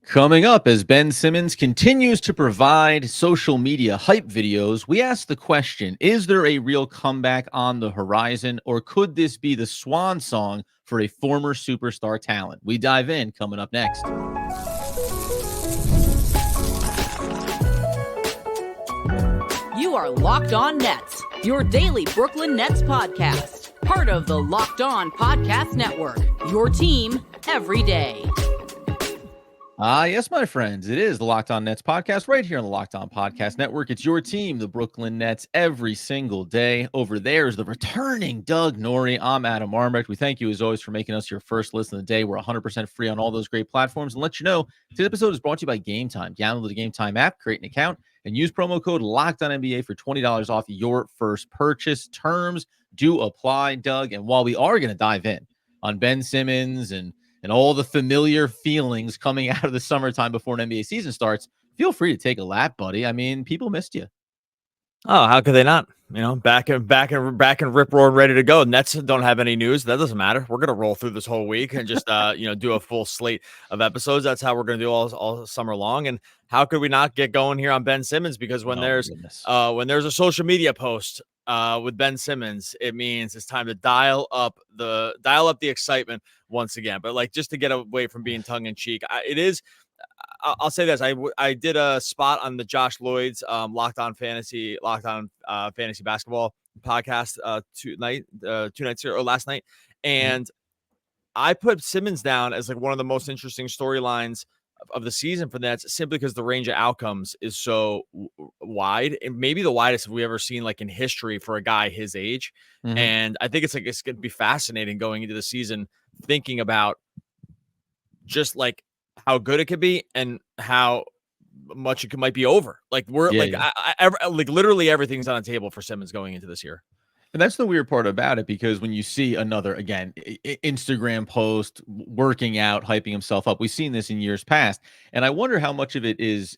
Coming up, as Ben Simmons continues to provide social media hype videos, we ask the question, is there a real comeback on the horizon, or could this be the swan song for a former superstar talent? We dive in coming up next. You are Locked On Nets, your daily Brooklyn Nets podcast. Part of the Locked On Podcast Network, your team every day. Yes, my friends, it is the Locked On Nets podcast right here on the Locked On Podcast Network. It's your team, the Brooklyn Nets, every single day. Over there is the returning Doug Norrie. I'm Adam Armbrecht. We thank you, as always, for making us your first listen of the day. We're 100% free on all those great platforms. And let you know, today's episode is brought to you by Gametime. Download the Gametime app, create an account, and use promo code LOCKEDONNBA for $20 off your first purchase. Terms do apply, Doug. And while we are going to dive in on Ben Simmons and all the familiar feelings coming out of the summertime before an NBA season starts, feel free to take a lap, buddy. I mean, people missed you. Oh, how could they not? You know, back and rip roaring, ready to go. Nets don't have any news. That doesn't matter. We're gonna roll through this whole week and just do a full slate of episodes. That's how we're gonna do all summer long. And how could we not get going here on Ben Simmons? Because when there's a social media post with Ben Simmons, it means it's time to dial up the excitement once again. But like, just to get away from being tongue in cheek, I'll say this. I did a spot on the Josh Lloyd's Locked On Fantasy Basketball podcast two nights ago, or last night, and I put Simmons down as like one of the most interesting storylines of the season for the Nets, simply because the range of outcomes is so wide, and maybe the widest we've ever seen like in history for a guy his age. And I think it's going to be fascinating going into the season, thinking about just like how good it could be and how much it might be over. Like literally everything's on the table for Simmons going into this year. And that's the weird part about it, because when you see another, again, Instagram post working out, hyping himself up, we've seen this in years past. And I wonder how much of it is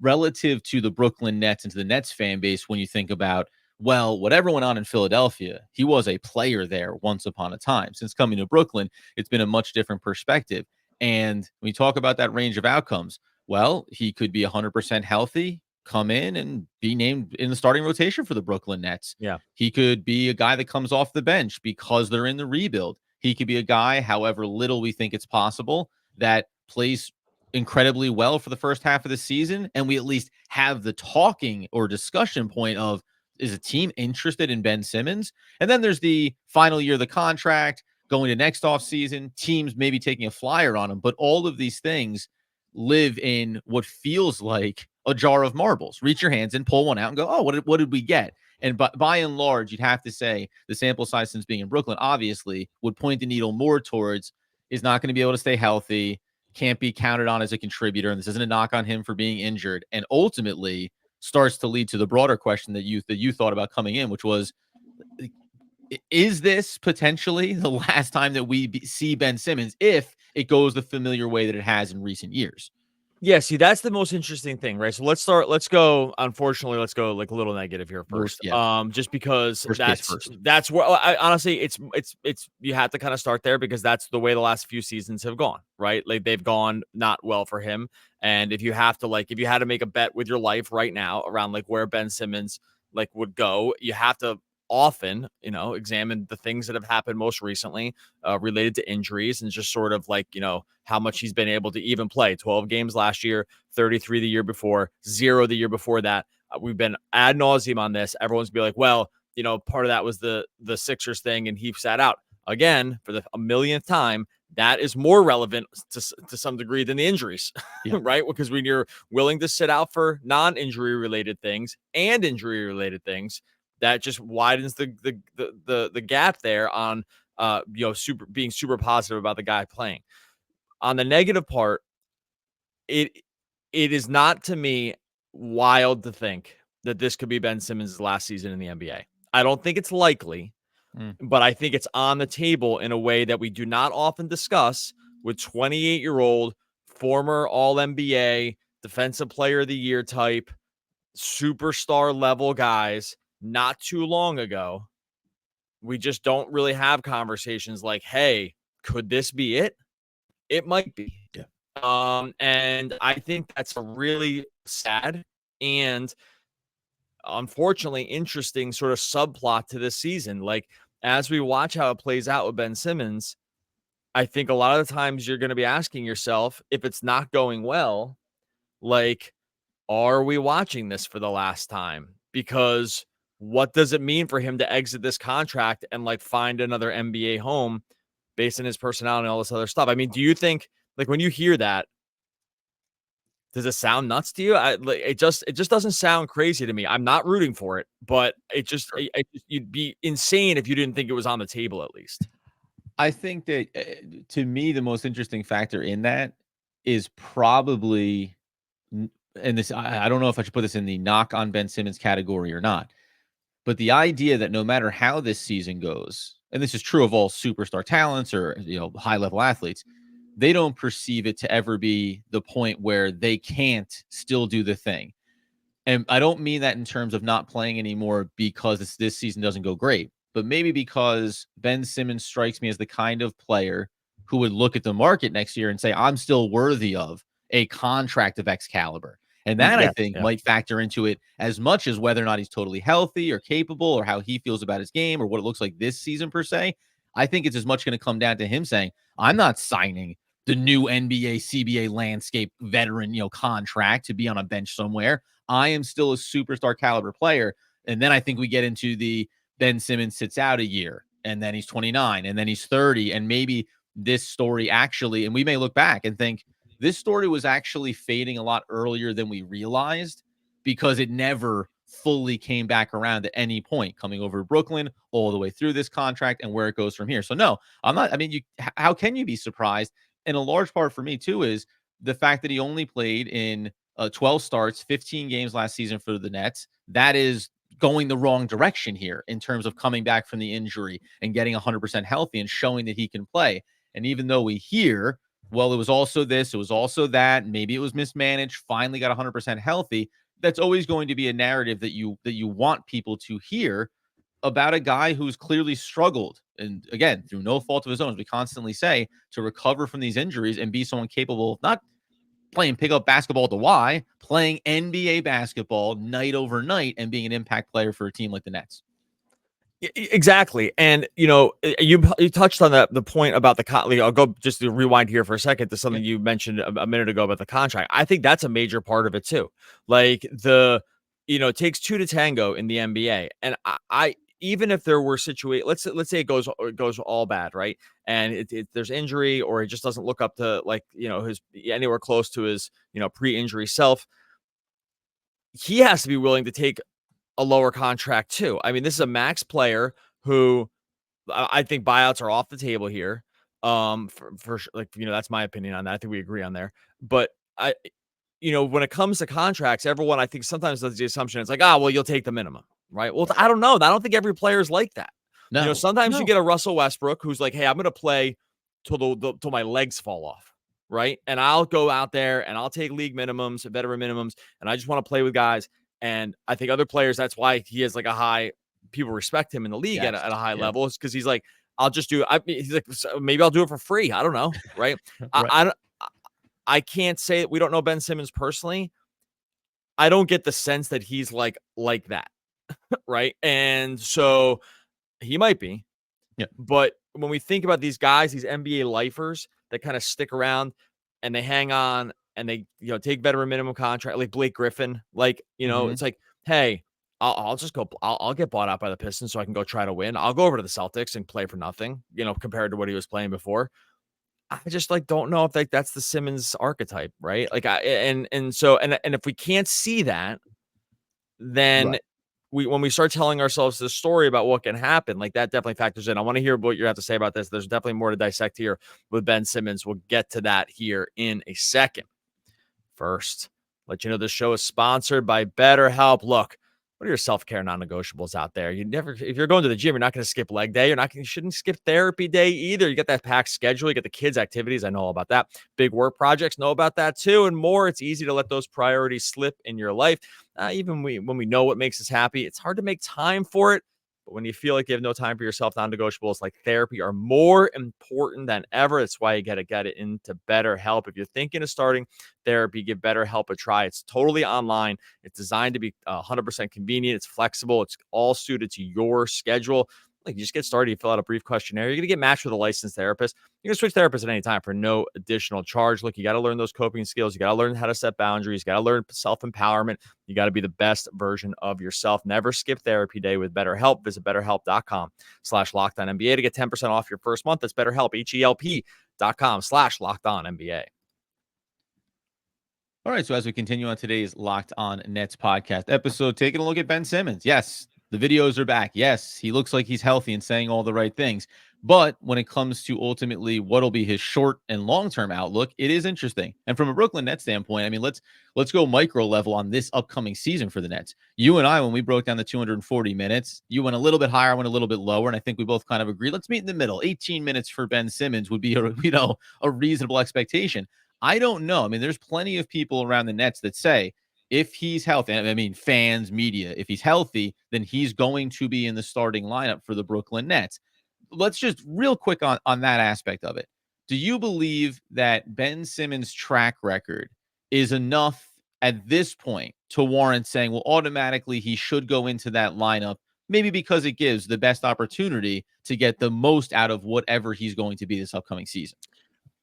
relative to the Brooklyn Nets and to the Nets fan base when you think about, well, whatever went on in Philadelphia, he was a player there once upon a time. Since coming to Brooklyn, it's been a much different perspective. And when you talk about that range of outcomes, well, he could be 100% healthy, come in and be named in the starting rotation for the Brooklyn Nets. Yeah. He could be a guy that comes off the bench because they're in the rebuild. He could be a guy, however little we think it's possible, that plays incredibly well for the first half of the season. And we at least have the talking or discussion point of, is a team interested in Ben Simmons? And then there's the final year of the contract, going to next offseason, teams maybe taking a flyer on him. But all of these things live in what feels like a jar of marbles. Reach your hands in, pull one out, and go, oh, what did we get? And by and large, you'd have to say the sample size, since being in Brooklyn, obviously would point the needle more towards is not going to be able to stay healthy, can't be counted on as a contributor. And this isn't a knock on him for being injured. And ultimately starts to lead to the broader question that you thought about coming in, which was, is this potentially the last time that we see Ben Simmons if it goes the familiar way that it has in recent years? Yeah, see, that's the most interesting thing, right? So let's go like a little negative here first. Just because that's where honestly it's you have to kind of start there, because that's the way the last few seasons have gone, right? Like, they've gone not well for him. And if you had to make a bet with your life right now around like where Ben Simmons like would go, you have to often, examine the things that have happened most recently related to injuries, and just sort of like, how much he's been able to even play. 12 games last year, 33 the year before, 0 the year before that. We've been ad nauseum on this. Everyone's be like, well, part of that was the Sixers thing, and he sat out again for the millionth time. That is more relevant to some degree than the injuries, right? Because when you're willing to sit out for non-injury related things and injury related things, that just widens the gap there on being super positive about the guy playing. On the negative part, it is not, to me, wild to think that this could be Ben Simmons' last season in the NBA. I don't think it's likely, but I think it's on the table in a way that we do not often discuss with 28-year-old former All-NBA, Defensive Player of the Year type, superstar level guys. Not too long ago, we just don't really have conversations like, hey, could this be it? It might be. Yeah. And I think that's a really sad and unfortunately interesting sort of subplot to this season. Like, as we watch how it plays out with Ben Simmons, I think a lot of the times you're going to be asking yourself, if it's not going well, like, are we watching this for the last time? Because what does it mean for him to exit this contract and like find another NBA home based on his personality and all this other stuff? I mean, do you think, like, when you hear that, does it sound nuts to you? It just doesn't sound crazy to me. I'm not rooting for it, but you'd be insane if you didn't think it was on the table at least. I think that to me, the most interesting factor in that is probably, and this, I don't know if I should put this in the knock on Ben Simmons category or not, but the idea that no matter how this season goes, and this is true of all superstar talents or high level athletes, they don't perceive it to ever be the point where they can't still do the thing. And I don't mean that in terms of not playing anymore because this season doesn't go great, but maybe because Ben Simmons strikes me as the kind of player who would look at the market next year and say, I'm still worthy of a contract of X caliber. And that, I think, might factor into it as much as whether or not he's totally healthy or capable or how he feels about his game or what it looks like this season per se. I think it's as much going to come down to him saying, I'm not signing the new NBA, CBA landscape veteran, contract to be on a bench somewhere. I am still a superstar caliber player. And then I think we get into the Ben Simmons sits out a year and then he's 29 and then he's 30. And maybe this story actually, and we may look back and think this story was actually fading a lot earlier than we realized because it never fully came back around at any point coming over to Brooklyn all the way through this contract and where it goes from here. So no, I'm not, I mean, how can you be surprised? And a large part for me too is the fact that he only played in 12 starts, 15 games last season for the Nets. That is going the wrong direction here in terms of coming back from the injury and getting 100% healthy and showing that he can play. And even though we hear, well, it was also this, it was also that, maybe it was mismanaged, finally got 100% healthy, that's always going to be a narrative that you want people to hear about a guy who's clearly struggled, and again, through no fault of his own, as we constantly say, to recover from these injuries and be someone capable of not playing pickup basketball at the Y, playing NBA basketball night over night and being an impact player for a team like the Nets. Exactly. And, you touched on the point about I'll go just to rewind here for a second to something you mentioned a minute ago about the contract. I think that's a major part of it too. Like it takes two to tango in the NBA. And I even if there were situations, let's say it goes all bad, right? And there's injury or it just doesn't look up to his anywhere close to his, pre-injury self. He has to be willing to take a lower contract too. I mean, this is a max player who I think buyouts are off the table here. For that's my opinion on that. I think we agree on there. But when it comes to contracts, everyone I think sometimes does the assumption it's like, well, you'll take the minimum, right? Well, I don't know. I don't think every player is like that. No, sometimes you get a Russell Westbrook who's like, hey, I'm going to play till my legs fall off, right? And I'll go out there and I'll take league minimums, veteran minimums, and I just want to play with guys. And I think other players, that's why he has like a high, people respect him in the league at a high level. It's because he's like, I'll just do, he's like, maybe I'll do it for free. I don't know. Right. Right. I can't say that we don't know Ben Simmons personally. I don't get the sense that he's like that. Right. And so he might be. Yeah. But when we think about these guys, these NBA lifers that kind of stick around and they hang on, and they, take veteran minimum contract, like Blake Griffin, it's like, hey, I'll just go, I'll get bought out by the Pistons so I can go try to win. I'll go over to the Celtics and play for nothing, compared to what he was playing before. I just don't know if that's the Simmons archetype, right? And if we can't see that, then right. When we start telling ourselves this story about what can happen, like that definitely factors in. I want to hear what you have to say about this. There's definitely more to dissect here with Ben Simmons. We'll get to that here in a second. First, let you know this show is sponsored by BetterHelp. Look, what are your self-care non-negotiables out there? If you're going to the gym, you're not going to skip leg day. You shouldn't skip therapy day either. You get that packed schedule. You get the kids' activities. I know all about that. Big work projects, know about that too, and more. It's easy to let those priorities slip in your life. Even when we know what makes us happy, it's hard to make time for it. But when you feel like you have no time for yourself, non-negotiables like therapy are more important than ever. That's why you got to get it into BetterHelp. If you're thinking of starting therapy, give BetterHelp a try. It's totally online. It's designed to be 100% convenient. It's flexible. It's all suited to your schedule. Like, you just get started, you fill out a brief questionnaire, you're going to get matched with a licensed therapist. You can switch therapists at any time for no additional charge. Look, you got to learn those coping skills. You got to learn how to set boundaries. You got to learn self-empowerment. You got to be the best version of yourself. Never skip therapy day with BetterHelp. Visit BetterHelp.com/LockedOnNBA to get 10% off your first month. That's BetterHelp, HELP.com/LockedOnNBA. All right, so as we continue on today's Locked On Nets podcast episode, taking a look at Ben Simmons. Yes, the videos are back. Yes, he looks like he's healthy and saying all the right things. But when it comes to ultimately what'll be his short and long-term outlook, it is interesting. And from a Brooklyn Nets standpoint, I mean, let's go micro level on this upcoming season for the Nets. You and I, when we broke down the 240 minutes, you went a little bit higher, I went a little bit lower, and I think we both kind of agree. Let's meet in the middle. 18 minutes for Ben Simmons would be a reasonable expectation. I don't know. I mean, there's plenty of people around the Nets that say if he's healthy, I mean, fans, media, if he's healthy, then he's going to be in the starting lineup for the Brooklyn Nets. Let's just real quick on that aspect of it. Do you believe that Ben Simmons' track record is enough at this point to warrant saying, well, automatically he should go into that lineup, maybe because it gives the best opportunity to get the most out of whatever he's going to be this upcoming season?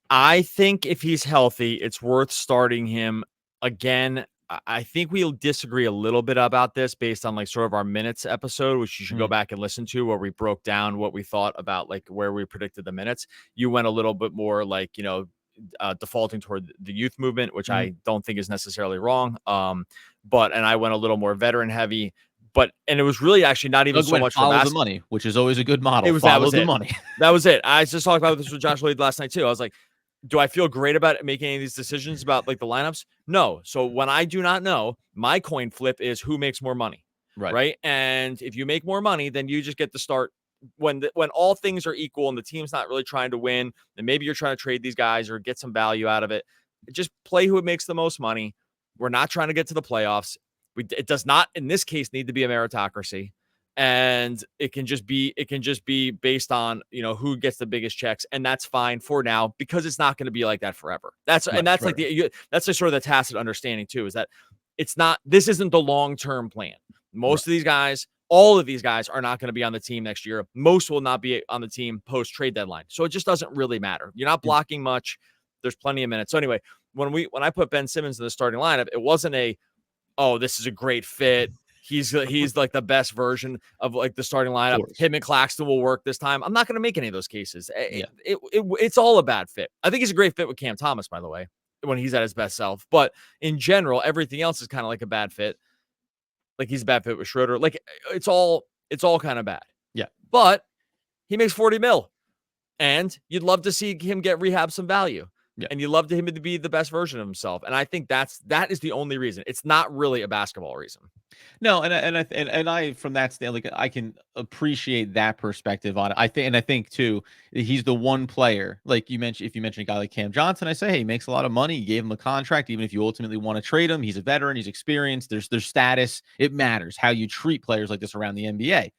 I think if he's healthy, it's worth starting him again. I think we'll disagree a little bit about this based on like sort of our minutes episode, which you should go back and listen to, where we broke down what we thought about like where we predicted the minutes. You went a little bit more like, defaulting toward the youth movement, which I don't think is necessarily wrong. And I went a little more veteran heavy. And it was really actually not even so much for follow the money, which is always a good model. That was the it. Money. That was it. I just talked about this with Josh Lloyd last night too. I was like, do I feel great about making any of these decisions about like the lineups? No. So when I do not know, my coin flip is who makes more money. Right. And if you make more money, then you just get to start when all things are equal and the team's not really trying to win, and maybe you're trying to trade these guys or get some value out of it. Just play who makes the most money. We're not trying to get to the playoffs. It does not, in this case, need to be a meritocracy. And it can just be based on, who gets the biggest checks. And that's fine for now, because it's not going to be like that forever. That's right. That's the sort of the tacit understanding too, is that this isn't the long-term plan. Most of these guys, all of these guys are not going to be on the team next year. Most will not be on the team post trade deadline. So it just doesn't really matter. You're not blocking much. There's plenty of minutes. So anyway, when I put Ben Simmons in the starting lineup, it wasn't this is a great fit. He's like the best version of like the starting lineup. Him and Claxton will work this time. I'm not going to make any of those cases. It's all a bad fit. I think he's a great fit with Cam Thomas, by the way, when he's at his best self. But in general, everything else is kind of like a bad fit. Like he's a bad fit with Schroeder. Like it's all kind of bad. Yeah. But he makes $40 million, and you'd love to see him get rehab some value. Yeah. And you love him to be the best version of himself. And I think that is the only reason. It's not really a basketball reason. No, and I from that standpoint, like, I can appreciate that perspective on it. I think too, he's the one player, like you mentioned, if you mention a guy like Cam Johnson, I say, hey, he makes a lot of money. You gave him a contract, even if you ultimately want to trade him. He's a veteran, he's experienced, there's status. It matters how you treat players like this around the NBA.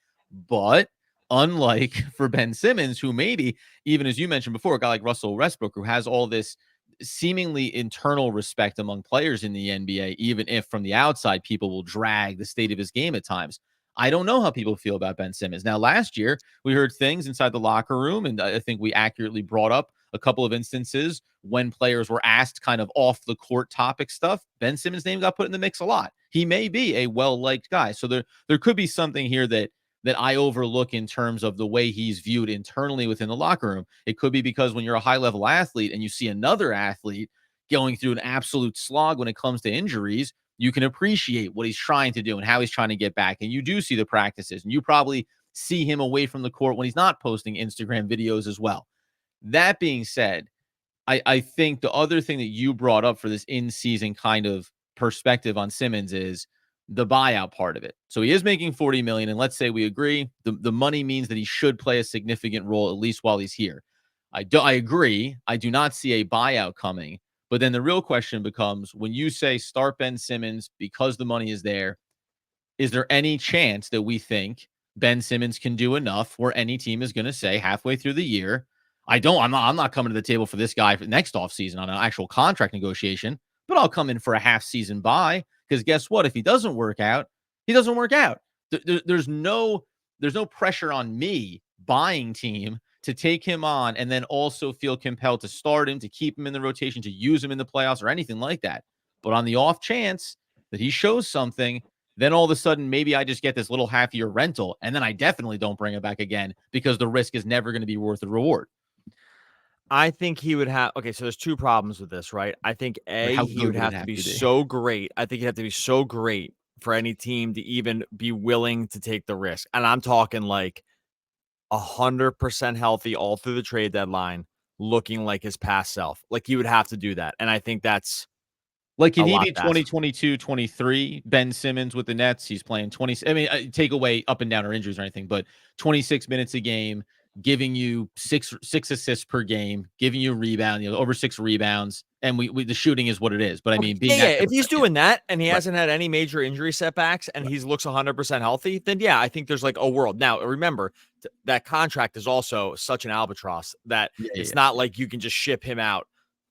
But unlike for Ben Simmons, who maybe, even as you mentioned before, a guy like Russell Westbrook, who has all this seemingly internal respect among players in the NBA, even if from the outside people will drag the state of his game at times. I don't know how people feel about Ben Simmons. Now, last year, we heard things inside the locker room, and I think we accurately brought up a couple of instances when players were asked kind of off the court topic stuff. Ben Simmons' name got put in the mix a lot. He may be a well-liked guy. So there could be something here that I overlook in terms of the way he's viewed internally within the locker room. It could be because when you're a high-level athlete and you see another athlete going through an absolute slog when it comes to injuries, you can appreciate what he's trying to do and how he's trying to get back. And you do see the practices, and you probably see him away from the court when he's not posting Instagram videos as well. That being said, I think the other thing that you brought up for this in-season kind of perspective on Simmons is the buyout part of it. So he is making $40 million, and let's say we agree, the money means that he should play a significant role at least while he's here. I agree. I do not see a buyout coming. But then the real question becomes, when you say start Ben Simmons because the money is there any chance that we think Ben Simmons can do enough where any team is going to say halfway through the year, I'm not coming to the table for this guy for next offseason on an actual contract negotiation, but I'll come in for a half season buy, because guess what? If he doesn't work out, he doesn't work out. There's no pressure on me, buying team, to take him on and then also feel compelled to start him, to keep him in the rotation, to use him in the playoffs or anything like that. But on the off chance that he shows something, then all of a sudden, maybe I just get this little half-year rental, and then I definitely don't bring it back again, because the risk is never going to be worth the reward. I think he would have. Okay, so there's two problems with this, right? I think he would have to be so great. I think he'd have to be so great for any team to even be willing to take the risk. And I'm talking like 100% healthy all through the trade deadline, looking like his past self. Like, he would have to do that. And I think that's like, can he be 2022, 23 Ben Simmons with the Nets? He's playing 20. I mean, take away up and down or injuries or anything, but 26 minutes a game, giving you six assists per game, giving you rebound, over 6 rebounds, and we the shooting is what it is. But I mean, if he's doing that and he hasn't had any major injury setbacks and he looks 100% healthy, then yeah, I think there's like a world. Now, remember that contract is also such an albatross that it's not like you can just ship him out.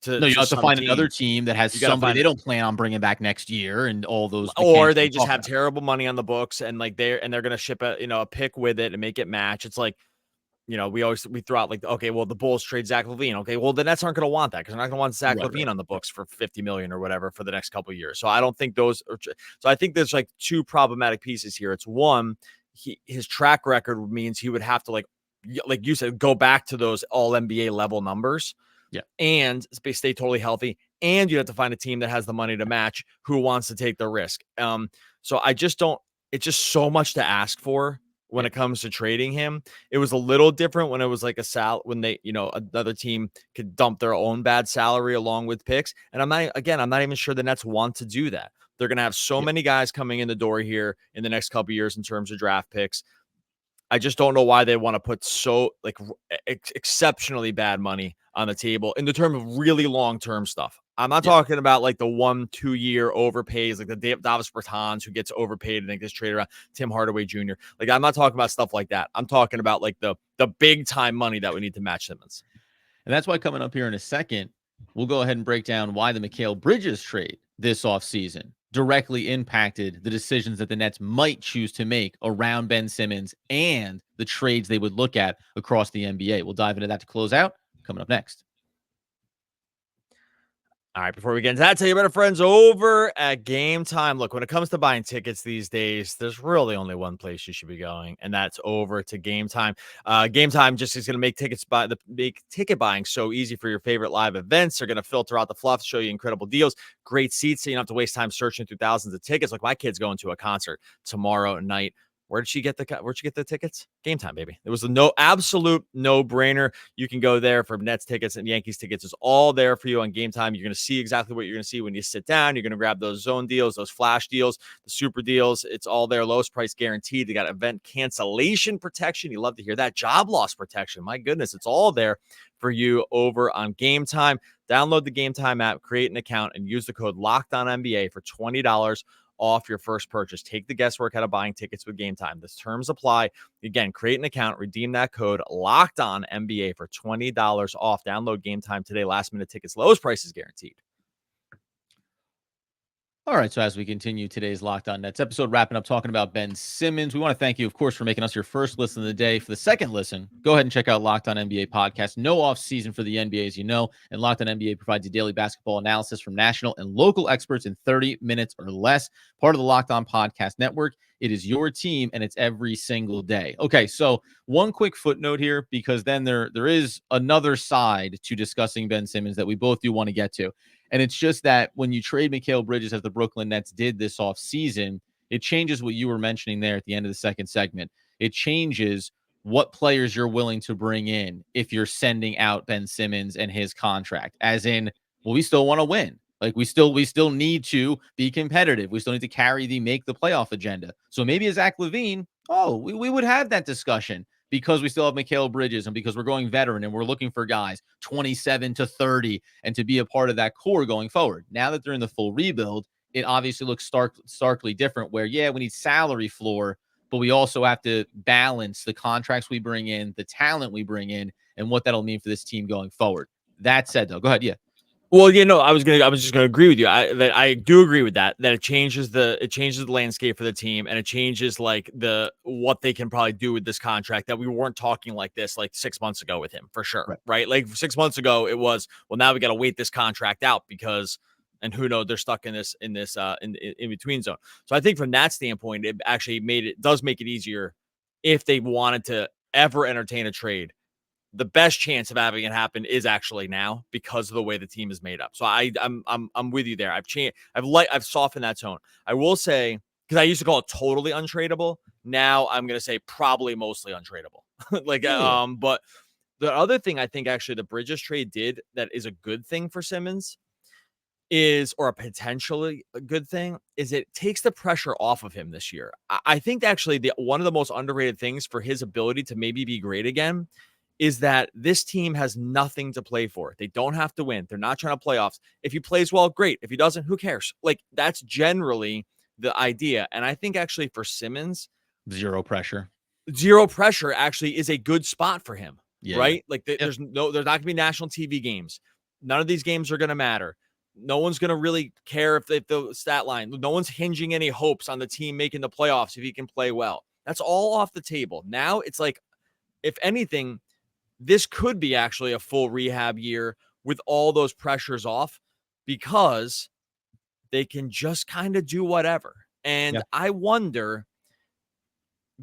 No, you have to find another team that has somebody they don't plan on bringing back next year, and all those, or they just have terrible money on the books, and like they're going to ship a pick with it and make it match. It's like, we throw out like, okay, well, the Bulls trade Zach LaVine. Okay, well, the Nets aren't going to want that, because they're not going to want Zach LaVine on the books for $50 million or whatever for the next couple of years. So I don't think those are. So I think there's like two problematic pieces here. It's one, his track record means he would have to like you said, go back to those all NBA level numbers. Yeah. And stay totally healthy. And you have to find a team that has the money to match, who wants to take the risk. So I just don't, it's just so much to ask for when it comes to trading him. It was a little different when it was like when they, another team could dump their own bad salary along with picks. And I'm not even sure the Nets want to do that. They're going to have so many guys coming in the door here in the next couple of years in terms of draft picks. I just don't know why they want to put so like exceptionally bad money on the table in the term of really long-term stuff. I'm not talking about like the 1-2 year overpays, like the Davis Bertans who gets overpaid and then gets traded around, Tim Hardaway Jr. Like, I'm not talking about stuff like that. I'm talking about like the big time money that we need to match Simmons. And that's why coming up here in a second, we'll go ahead and break down why the Mikal Bridges trade this offseason directly impacted the decisions that the Nets might choose to make around Ben Simmons and the trades they would look at across the NBA. We'll dive into that to close out, coming up next. All right, before we get into that, tell you about our friends over at Gametime. Look, when it comes to buying tickets these days, there's really only one place you should be going, and that's over to Gametime. Gametime just is going to make ticket buying so easy for your favorite live events. They're going to filter out the fluff, show you incredible deals, great seats, so you don't have to waste time searching through thousands of tickets. Like, my kid's going to a concert tomorrow night. Where'd she get the tickets? Gametime, baby. It was absolute no-brainer. You can go there for Nets tickets and Yankees tickets. It's all there for you on Gametime. You're going to see exactly what you're going to see when you sit down. You're going to grab those zone deals, those flash deals, the super deals. It's all there. Lowest price guaranteed. They got event cancellation protection. You love to hear that. Job loss protection. My goodness, it's all there for you over on Gametime. Download the Gametime app, create an account, and use the code LOCKEDONNBA for $20 off your first purchase. Take the guesswork out of buying tickets with Gametime. The terms apply. Again, create an account, redeem that code LOCKEDONNBA for $20 off. Download Gametime today. Last minute tickets, lowest prices guaranteed. All right, so as we continue today's Locked On Nets episode, wrapping up talking about Ben Simmons, we want to thank you, of course, for making us your first listen of the day. For the second listen, go ahead and check out Locked On NBA podcast. No off season for the NBA, as you know, and Locked On NBA provides you daily basketball analysis from national and local experts in 30 minutes or less. Part of the Locked On podcast network. It is your team, and it's every single day. Okay, so one quick footnote here, because then there is another side to discussing Ben Simmons that we both do want to get to. And it's just that when you trade Mikal Bridges, as the Brooklyn Nets did this offseason, it changes what you were mentioning there at the end of the second segment. It changes what players you're willing to bring in if you're sending out Ben Simmons and his contract. As in, well, we still want to win. Like, we still need to be competitive. We still need to carry the make the playoff agenda. So maybe a Zach LaVine, we would have that discussion, because we still have Mikal Bridges and because we're going veteran and we're looking for guys 27 to 30 and to be a part of that core going forward. Now that they're in the full rebuild, it obviously looks starkly different, where, yeah, we need salary floor, but we also have to balance the contracts we bring in, the talent we bring in, and what that'll mean for this team going forward. That said, though, go ahead. Yeah. Well, I was just gonna agree with you. I do agree with that. That it changes the landscape for the team, and it changes like what they can probably do with this contract. That we weren't talking like this like 6 months ago with him for sure, right? Like 6 months ago, it was now we got to wait this contract out because, and who knows, they're stuck in this in between zone. So I think from that standpoint, it actually does make it easier if they wanted to ever entertain a trade. The best chance of having it happen is actually now because of the way the team is made up. So I'm with you there. I've softened that tone. I will say, because I used to call it totally untradeable. Now I'm gonna say probably mostly untradeable. But the other thing I think actually the Bridges trade did that is a good thing for Simmons or a potentially a good thing is it takes the pressure off of him this year. I think actually one of the most underrated things for his ability to maybe be great again is that this team has nothing to play for. They don't have to win. They're not trying to playoffs. If he plays well, great. If he doesn't, who cares? Like, that's generally the idea. And I think actually for Simmons, zero pressure actually is a good spot for him, right? Like there's not gonna be national TV games. None of these games are going to matter. No one's going to really care if the stat line, no one's hinging any hopes on the team making the playoffs if he can play well. That's all off the table. Now it's like, if anything, this could be actually a full rehab year with all those pressures off because they can just kind of do whatever. And I wonder,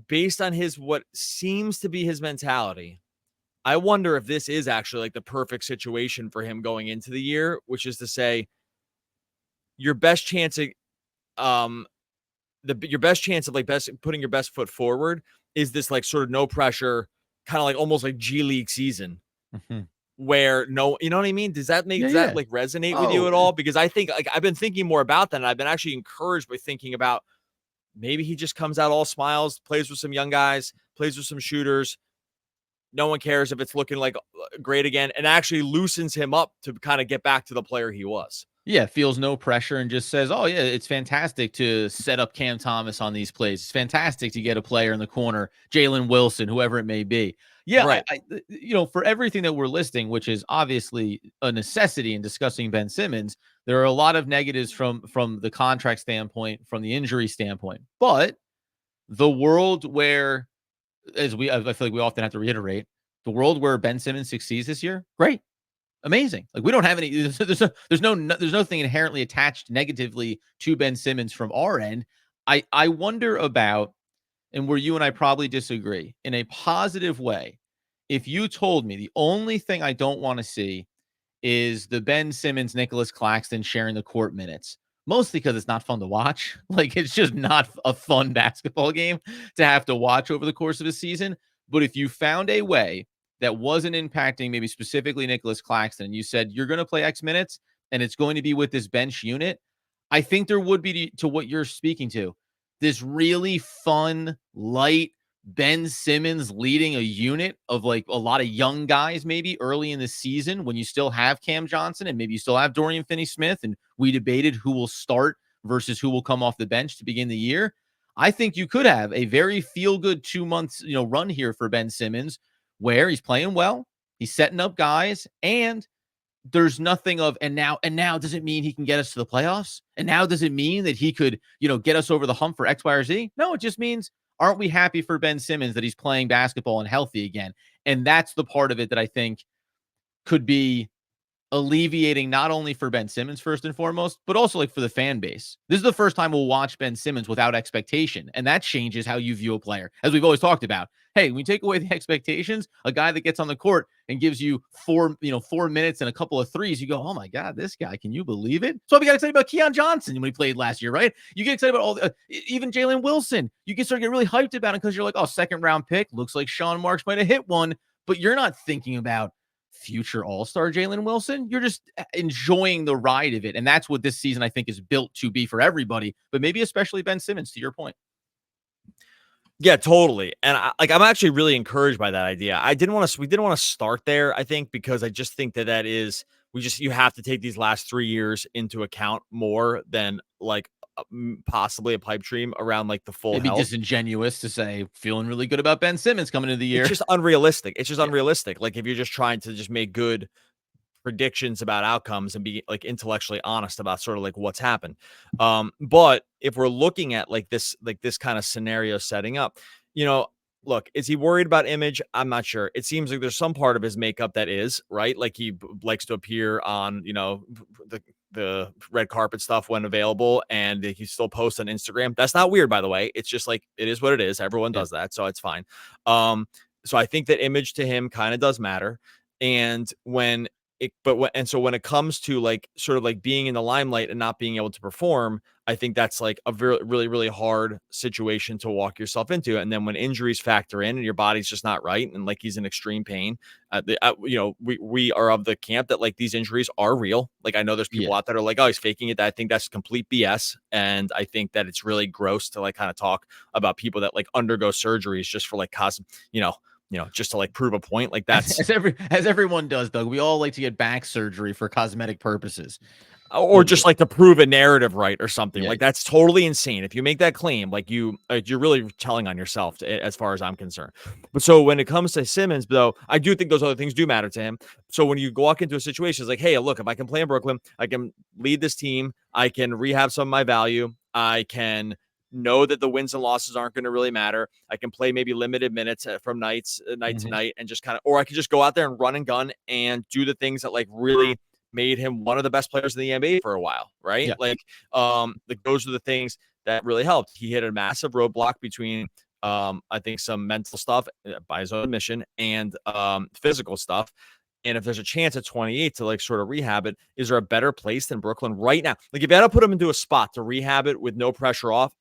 based on what seems to be his mentality, I wonder if this is actually like the perfect situation for him going into the year, which is to say your best chance of putting your best foot forward is this like sort of no pressure, kind of like almost like G League season where you know what I mean? Does that like resonate with you at all? Because I think like I've been thinking more about that, and I've been actually encouraged by thinking about maybe he just comes out all smiles, plays with some young guys, plays with some shooters. No one cares if it's looking like great again, and actually loosens him up to kind of get back to the player he was. Yeah, feels no pressure and just says, oh, yeah, it's fantastic to set up Cam Thomas on these plays. It's fantastic to get a player in the corner, Jalen Wilson, whoever it may be. Yeah, right. For everything that we're listing, which is obviously a necessity in discussing Ben Simmons, there are a lot of negatives from the contract standpoint, from the injury standpoint. But the world where, I feel like we often have to reiterate, the world where Ben Simmons succeeds this year, great. Amazing. Like we don't have any, there's nothing inherently attached negatively to Ben Simmons from our end. I wonder about, and where you and I probably disagree in a positive way. If you told me the only thing I don't want to see is the Ben Simmons, Nicholas Claxton sharing the court minutes, mostly because it's not fun to watch. Like it's just not a fun basketball game to have to watch over the course of a season. But if you found a way that wasn't impacting maybe specifically Nicholas Claxton, you said you're going to play X minutes and it's going to be with this bench unit, I think there would be, to what you're speaking to, this really fun, light Ben Simmons leading a unit of like a lot of young guys maybe early in the season when you still have Cam Johnson and maybe you still have Dorian Finney-Smith, and we debated who will start versus who will come off the bench to begin the year. I think you could have a very feel-good 2 months, run here for Ben Simmons, where he's playing well, he's setting up guys, and there's nothing of, and now does it mean he can get us to the playoffs? And now does it mean that he could, get us over the hump for X, Y, or Z? No, it just means, aren't we happy for Ben Simmons that he's playing basketball and healthy again? And that's the part of it that I think could be alleviating, not only for Ben Simmons first and foremost, but also like for the fan base. This is the first time we'll watch Ben Simmons without expectation, and that changes how you view a player. As we've always talked about, hey, when you take away the expectations, a guy that gets on the court and gives you 4 minutes and a couple of threes, you go, oh my God, this guy, can you believe it? So we got excited about Keon Johnson when he played last year, right? You get excited about even Jalen Wilson. You can start to get really hyped about it because you're like, oh, second round pick, looks like Sean Marks might have hit one, but you're not thinking about future all-star Jalen Wilson. You're just enjoying the ride of it. And that's what this season I think is built to be for everybody, but maybe especially Ben Simmons, to your point. Yeah, totally. And I'm actually really encouraged by that idea. We didn't want to start there, I think, because I just think you have to take these last 3 years into account more than like possibly a pipe dream around like the full It'd be health. disingenuous to say feeling really good about Ben Simmons coming into the year. It's just unrealistic. It's just unrealistic. Like if you're just trying to just make good predictions about outcomes and be like intellectually honest about sort of like what's happened. But if we're looking at like this kind of scenario setting up, look, is he worried about image? I'm not sure. It seems like there's some part of his makeup that is right. Like he likes to appear on, the red carpet stuff when available, and he still posts on Instagram. That's not weird, by the way. It's just like, it is what it is. Everyone does that. So it's fine. So I think that image to him kind of does matter. And when it comes to like sort of like being in the limelight and not being able to perform, I think that's like a very, really, really hard situation to walk yourself into. And then when injuries factor in and your body's just not right, and like he's in extreme pain, we are of the camp that like these injuries are real. Like I know there's people out there that are like, oh, he's faking it. I think that's complete BS. And I think that it's really gross to like kind of talk about people that like undergo surgeries just for like just to like prove a point. Like that's as everyone does, Doug. We all like to get back surgery for cosmetic purposes, or just like to prove a narrative right or something. Like that's totally insane. If you make that claim, like you're really telling on yourself, as far as I'm concerned. But so when it comes to Simmons, though, I do think those other things do matter to him. So when you walk into a situation, it's like, hey, look, if I can play in Brooklyn, I can lead this team, I can rehab some of my value, I can know that the wins and losses aren't going to really matter. I can play maybe limited minutes from night to night, and just kind of, or I could just go out there and run and gun and do the things that like really made him one of the best players in the NBA for a while. Right. Like those are the things that really helped. He hit a massive roadblock between, I think some mental stuff by his own admission and physical stuff. And if there's a chance at 28 to like sort of rehab it, is there a better place than Brooklyn right now? Like if you had to put him into a spot to rehab it with no pressure off,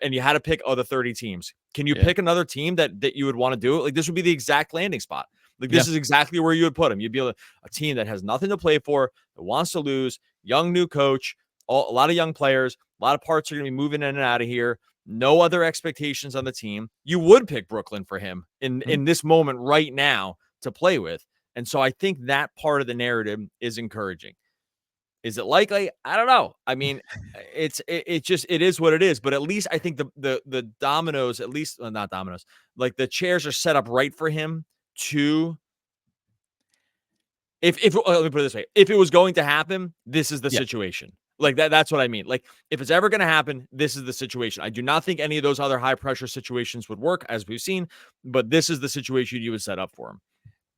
and you had to pick other 30 teams, can you pick another team that you would want to do it? Like this would be the exact landing spot. Like this is exactly where you would put him. You'd be a team that has nothing to play for, that wants to lose, young new coach, a lot of young players, a lot of parts are going to be moving in and out of here. No other expectations on the team. You would pick Brooklyn for him in this moment right now to play with. And so I think that part of the narrative is encouraging. Is it likely? I don't know. I mean, it is what it is. But at least I think the dominoes, at least not dominoes, like the chairs are set up right for him to. If let me put it this way, if it was going to happen, this is the situation. Like that's what I mean. Like if it's ever going to happen, this is the situation. I do not think any of those other high pressure situations would work, as we've seen, but this is the situation you would set up for him.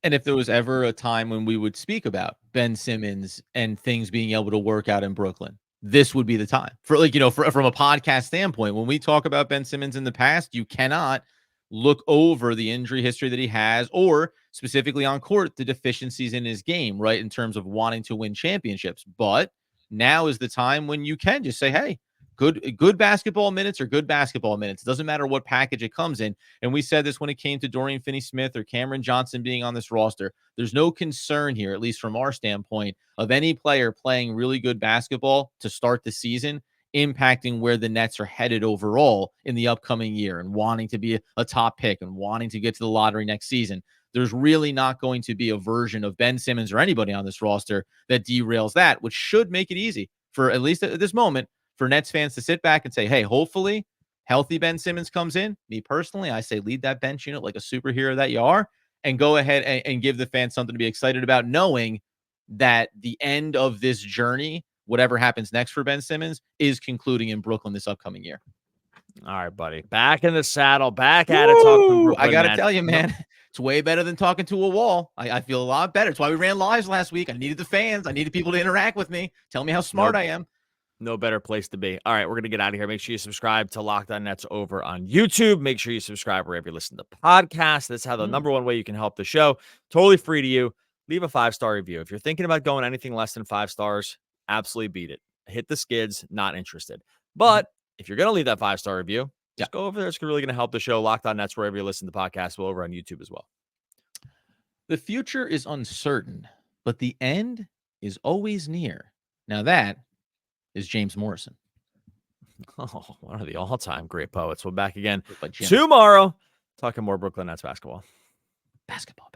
And if there was ever a time when we would speak about Ben Simmons and things being able to work out in Brooklyn, this would be the time. For like, from a podcast standpoint, when we talk about Ben Simmons in the past, you cannot look over the injury history that he has, or specifically on court, the deficiencies in his game, right, in terms of wanting to win championships. But now is the time when you can just say, hey, good basketball minutes are good basketball minutes. It doesn't matter what package it comes in. And we said this when it came to Dorian Finney-Smith or Cameron Johnson being on this roster. There's no concern here, at least from our standpoint, of any player playing really good basketball to start the season impacting where the Nets are headed overall in the upcoming year and wanting to be a top pick and wanting to get to the lottery next season. There's really not going to be a version of Ben Simmons or anybody on this roster that derails that, which should make it easy for, at least at this moment, for Nets fans to sit back and say, hey, hopefully healthy Ben Simmons comes in. Me personally, I say lead that bench unit like a superhero that you are, and go ahead and give the fans something to be excited about, knowing that the end of this journey, whatever happens next for Ben Simmons, is concluding in Brooklyn this upcoming year. All right, buddy. Back in the saddle, back at it. Talking Brooklyn, I got to tell you, man, it's way better than talking to a wall. I feel a lot better. It's why we ran lives last week. I needed the fans. I needed people to interact with me. Tell me how smart I am. No better place to be. All right, we're going to get out of here. Make sure you subscribe to Locked On Nets over on YouTube. Make sure you subscribe wherever you listen to podcasts. That's how the number one way you can help the show. Totally free to you. Leave a 5-star review. If you're thinking about going anything less than 5 stars, absolutely beat it. Hit the skids, not interested. But if you're going to leave that 5-star review, just go over there. It's really going to help the show. Locked On Nets wherever you listen to podcasts. We're over on YouTube as well. The future is uncertain, but the end is always near. Now that is James Morrison. Oh, one of the all-time great poets. We'll back again tomorrow talking more Brooklyn Nets basketball. Basketball.